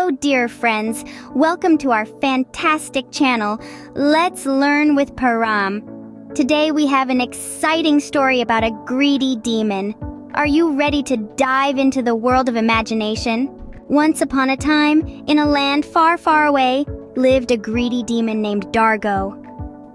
Hello, dear friends. Welcome to our fantastic channel, Let's Learn with Param. Today we have an exciting story about a greedy demon. Are you ready to dive into the world of imagination? Once upon a time, in a land far, far away, lived a greedy demon named Dargo.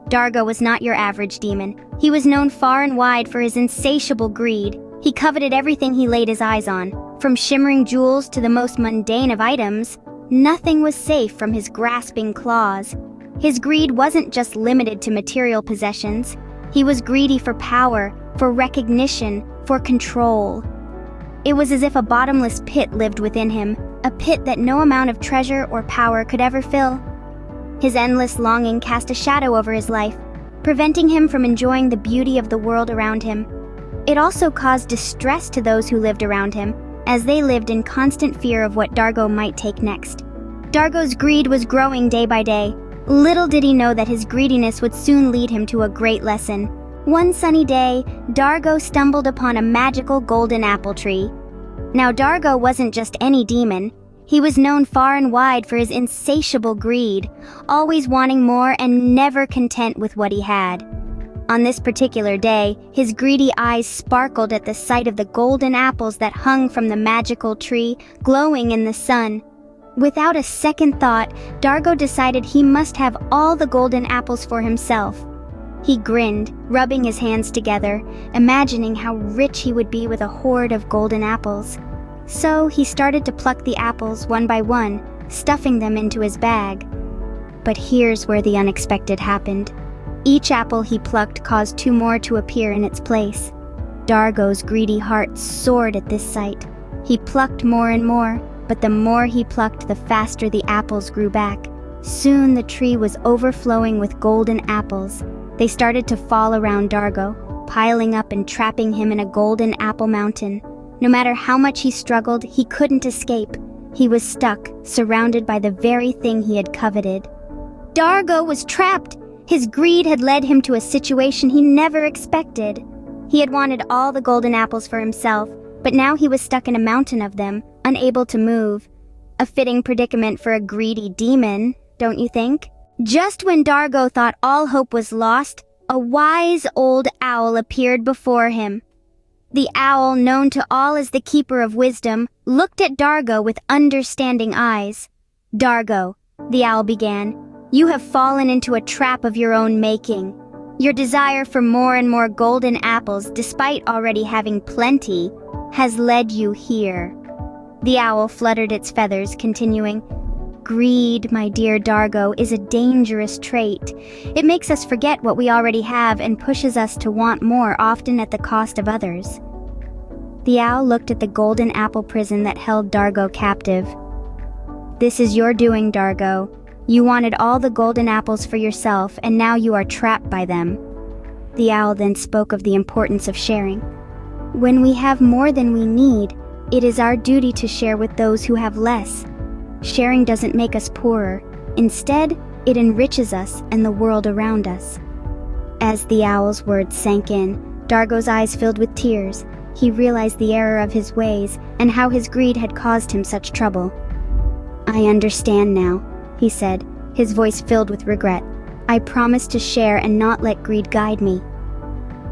Dargo was not your average demon. He was known far and wide for his insatiable greed. He coveted everything he laid his eyes on. From shimmering jewels to the most mundane of items, nothing was safe from his grasping claws. His greed wasn't just limited to material possessions. He was greedy for power, for recognition, for control. It was as if a bottomless pit lived within him, a pit that no amount of treasure or power could ever fill. His endless longing cast a shadow over his life, preventing him from enjoying the beauty of the world around him. It also caused distress to those who lived around him, as they lived in constant fear of what Dargo might take next. Dargo's greed was growing day by day. Little did he know that his greediness would soon lead him to a great lesson. One sunny day, Dargo stumbled upon a magical golden apple tree. Now Dargo wasn't just any demon. He was known far and wide for his insatiable greed, always wanting more and never content with what he had. On this particular day, his greedy eyes sparkled at the sight of the golden apples that hung from the magical tree, glowing in the sun. Without a second thought, Dargo decided he must have all the golden apples for himself. He grinned, rubbing his hands together, imagining how rich he would be with a hoard of golden apples. So he started to pluck the apples one by one, stuffing them into his bag. But here's where the unexpected happened. Each apple he plucked caused two more to appear in its place. Dargo's greedy heart soared at this sight. He plucked more and more, but the more he plucked, the faster the apples grew back. Soon the tree was overflowing with golden apples. They started to fall around Dargo, piling up and trapping him in a golden apple mountain. No matter how much he struggled, he couldn't escape. He was stuck, surrounded by the very thing he had coveted. Dargo was trapped! His greed had led him to a situation he never expected. He had wanted all the golden apples for himself, but now he was stuck in a mountain of them, unable to move. A fitting predicament for a greedy demon, don't you think? Just when Dargo thought all hope was lost, a wise old owl appeared before him. The owl, known to all as the keeper of wisdom, looked at Dargo with understanding eyes. "Dargo," the owl began, "you have fallen into a trap of your own making. Your desire for more and more golden apples, despite already having plenty, has led you here." The owl fluttered its feathers, continuing, "Greed, my dear Dargo, is a dangerous trait. It makes us forget what we already have and pushes us to want more, often at the cost of others." The owl looked at the golden apple prison that held Dargo captive. "This is your doing, Dargo. You wanted all the golden apples for yourself, and now you are trapped by them." The owl then spoke of the importance of sharing. "When we have more than we need, it is our duty to share with those who have less. Sharing doesn't make us poorer. Instead, it enriches us and the world around us." As the owl's words sank in, Dargo's eyes filled with tears. He realized the error of his ways and how his greed had caused him such trouble. "I understand now," he said, his voice filled with regret. "I promise to share and not let greed guide me."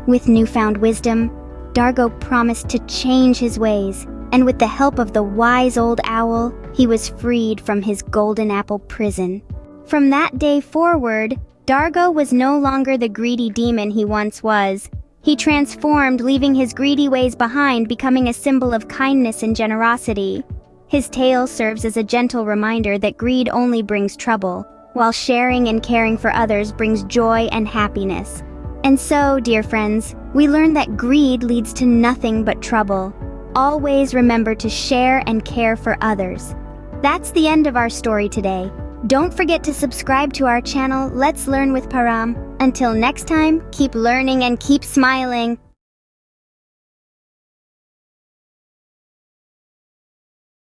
With newfound wisdom, Dargo promised to change his ways, and with the help of the wise old owl, he was freed from his golden apple prison. From that day forward, Dargo was no longer the greedy demon he once was. He transformed, leaving his greedy ways behind, becoming a symbol of kindness and generosity. His tale serves as a gentle reminder that greed only brings trouble, while sharing and caring for others brings joy and happiness. And so, dear friends, we learn that greed leads to nothing but trouble. Always remember to share and care for others. That's the end of our story today. Don't forget to subscribe to our channel, Let's Learn with Param. Until next time, keep learning and keep smiling.